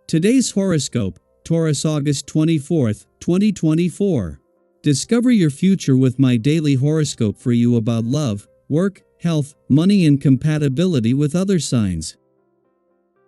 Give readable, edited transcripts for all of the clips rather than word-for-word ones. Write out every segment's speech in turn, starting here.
Today's horoscope, Taurus August 24th, 2024. Discover your future with my daily horoscope for you about love, work, health, money and compatibility with other signs.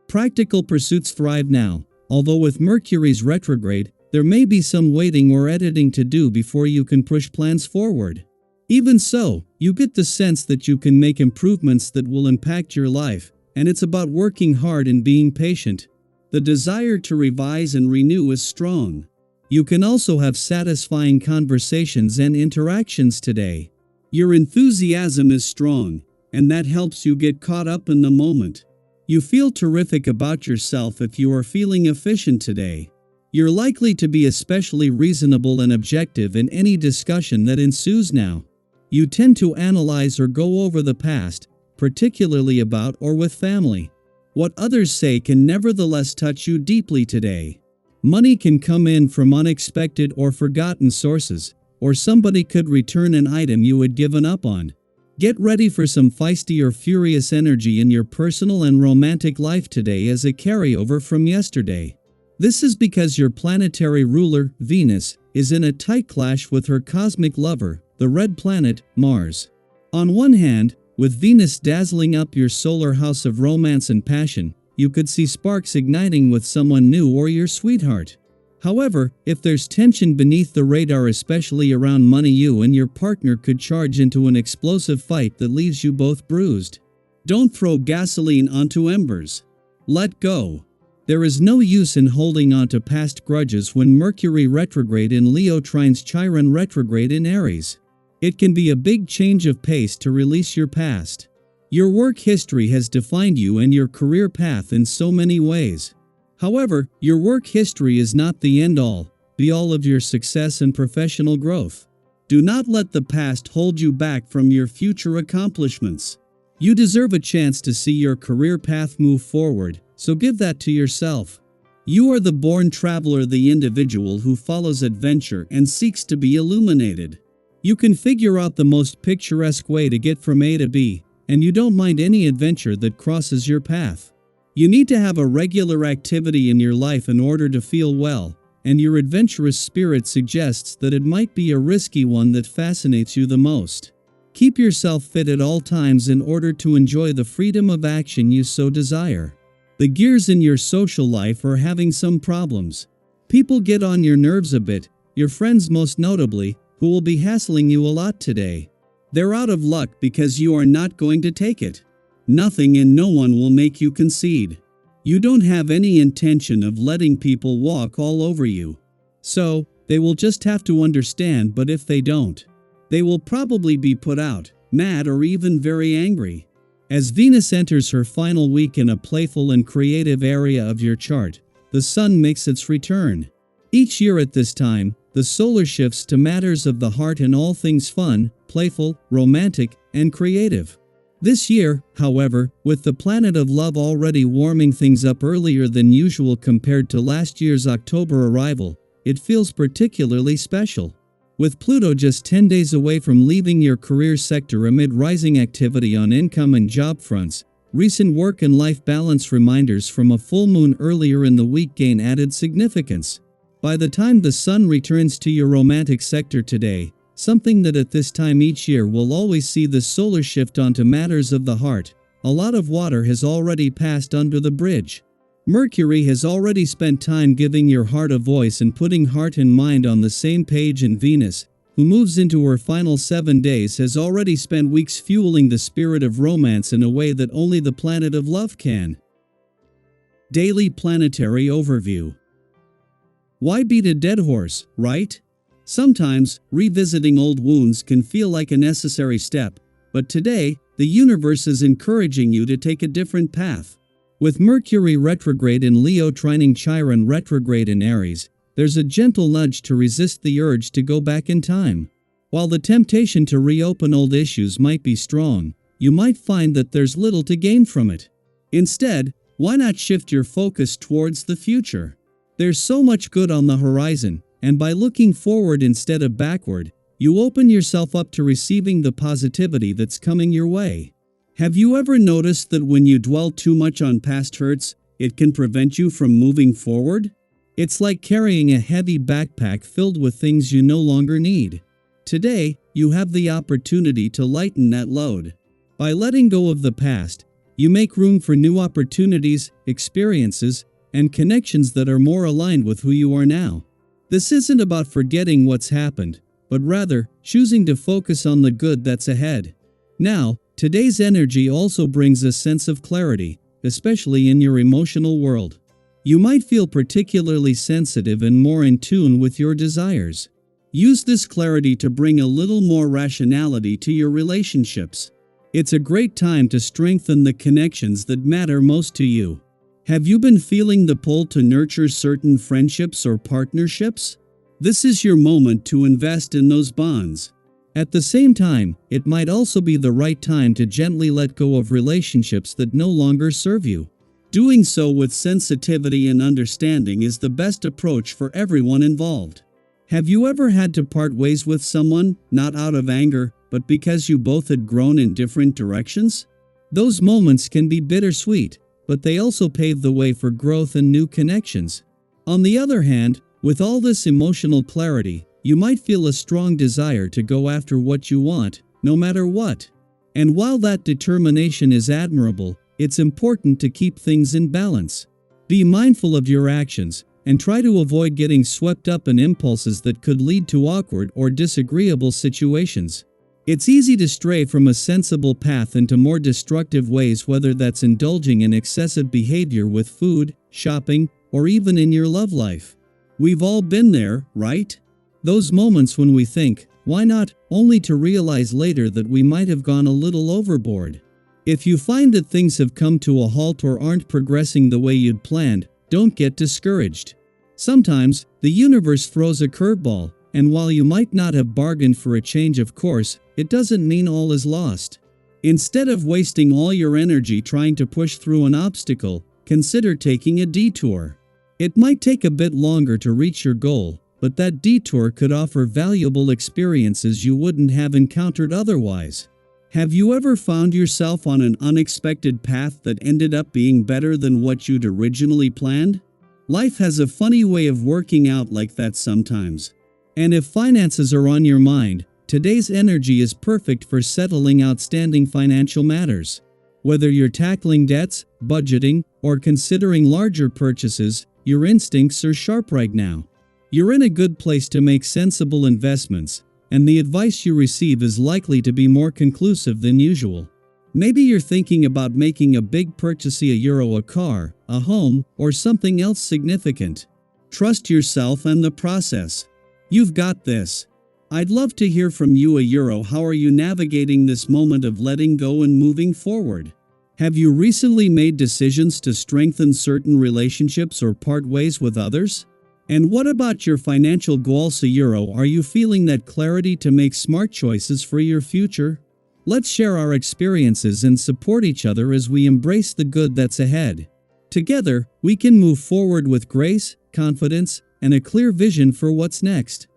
Practical pursuits thrive now, although with Mercury's retrograde, there may be some waiting or editing to do before you can push plans forward. Even so, you get the sense that you can make improvements that will impact your life, and it's about working hard and being patient. The desire to revise and renew is strong. You can also have satisfying conversations and interactions today. Your enthusiasm is strong, and that helps you get caught up in the moment. You feel terrific about yourself if you are feeling efficient today. You're likely to be especially reasonable and objective in any discussion that ensues now. You tend to analyze or go over the past, particularly about or with family. What others say can nevertheless touch you deeply today. Money can come in from unexpected or forgotten sources, or somebody could return an item you had given up on. Get ready for some feisty or furious energy in your personal and romantic life today as a carryover from yesterday. This is because your planetary ruler, Venus, is in a tight clash with her cosmic lover, the red planet, Mars. On one hand, with Venus dazzling up your solar house of romance and passion, you could see sparks igniting with someone new or your sweetheart. However, if there's tension beneath the radar, especially around money, you and your partner could charge into an explosive fight that leaves you both bruised. Don't throw gasoline onto embers. Let go. There is no use in holding on to past grudges when Mercury retrograde in Leo trines Chiron retrograde in Aries. It can be a big change of pace to release your past. Your work history has defined you and your career path in so many ways. However, your work history is not the end-all, be-all of your success and professional growth. Do not let the past hold you back from your future accomplishments. You deserve a chance to see your career path move forward, so give that to yourself. You are the born traveler, the individual who follows adventure and seeks to be illuminated. You can figure out the most picturesque way to get from A to B, and you don't mind any adventure that crosses your path. You need to have a regular activity in your life in order to feel well, and your adventurous spirit suggests that it might be a risky one that fascinates you the most. Keep yourself fit at all times in order to enjoy the freedom of action you so desire. The gears in your social life are having some problems. People get on your nerves a bit, your friends most notably, who will be hassling you a lot today. They're out of luck because you are not going to take it. Nothing and no one will make you concede. You don't have any intention of letting people walk all over you. So, they will just have to understand, but if they don't, they will probably be put out, mad or even very angry. As Venus enters her final week in a playful and creative area of your chart, the Sun makes its return. Each year at this time, the solar shifts to matters of the heart and all things fun, playful, romantic, and creative. This year, however, with the planet of love already warming things up earlier than usual compared to last year's October arrival, it feels particularly special. With Pluto just 10 days away from leaving your career sector amid rising activity on income and job fronts, recent work and life balance reminders from a full moon earlier in the week gain added significance. By the time the Sun returns to your romantic sector today, something that at this time each year will always see the solar shift onto matters of the heart, a lot of water has already passed under the bridge. Mercury has already spent time giving your heart a voice and putting heart and mind on the same page, and Venus, who moves into her final 7 days, has already spent weeks fueling the spirit of romance in a way that only the planet of love can. Daily Planetary Overview. Why beat a dead horse, right? Sometimes, revisiting old wounds can feel like a necessary step, but today, the universe is encouraging you to take a different path. With Mercury retrograde in Leo trining Chiron retrograde in Aries, there's a gentle nudge to resist the urge to go back in time. While the temptation to reopen old issues might be strong, you might find that there's little to gain from it. Instead, why not shift your focus towards the future? There's so much good on the horizon, and by looking forward instead of backward, you open yourself up to receiving the positivity that's coming your way. Have you ever noticed that when you dwell too much on past hurts, it can prevent you from moving forward. It's like carrying a heavy backpack filled with things you no longer need. Today, you have the opportunity to lighten that load. By letting go of the past, you make room for new opportunities, experiences, and connections that are more aligned with who you are now. This isn't about forgetting what's happened, but rather choosing to focus on the good that's ahead. Now, today's energy also brings a sense of clarity, especially in your emotional world. You might feel particularly sensitive and more in tune with your desires. Use this clarity to bring a little more rationality to your relationships. It's a great time to strengthen the connections that matter most to you. Have you been feeling the pull to nurture certain friendships or partnerships? This is your moment to invest in those bonds. At the same time, it might also be the right time to gently let go of relationships that no longer serve you. Doing so with sensitivity and understanding is the best approach for everyone involved. Have you ever had to part ways with someone, not out of anger, but because you both had grown in different directions? Those moments can be bittersweet, but they also pave the way for growth and new connections. On the other hand, with all this emotional clarity, you might feel a strong desire to go after what you want, no matter what. And while that determination is admirable, it's important to keep things in balance. Be mindful of your actions, and try to avoid getting swept up in impulses that could lead to awkward or disagreeable situations. It's easy to stray from a sensible path into more destructive ways, whether that's indulging in excessive behavior with food, shopping, or even in your love life. We've all been there, right? Those moments when we think, why not, only to realize later that we might have gone a little overboard. If you find that things have come to a halt or aren't progressing the way you'd planned, don't get discouraged. Sometimes, the universe throws a curveball, and while you might not have bargained for a change of course, it doesn't mean all is lost. Instead of wasting all your energy trying to push through an obstacle, consider taking a detour. It might take a bit longer to reach your goal, but that detour could offer valuable experiences you wouldn't have encountered otherwise. Have you ever found yourself on an unexpected path that ended up being better than what you'd originally planned? Life has a funny way of working out like that sometimes. And if finances are on your mind, today's energy is perfect for settling outstanding financial matters. Whether you're tackling debts, budgeting, or considering larger purchases, your instincts are sharp right now. You're in a good place to make sensible investments, and the advice you receive is likely to be more conclusive than usual. Maybe you're thinking about making a big purchase, a car, a home, or something else significant. Trust yourself and the process. You've got this. I'd love to hear from you. How are you navigating this moment of letting go and moving forward? Have you recently made decisions to strengthen certain relationships or part ways with others? And what about your financial goals? Are you feeling that clarity to make smart choices for your future? Let's share our experiences and support each other as we embrace the good that's ahead. Together, we can move forward with grace, confidence, and a clear vision for what's next.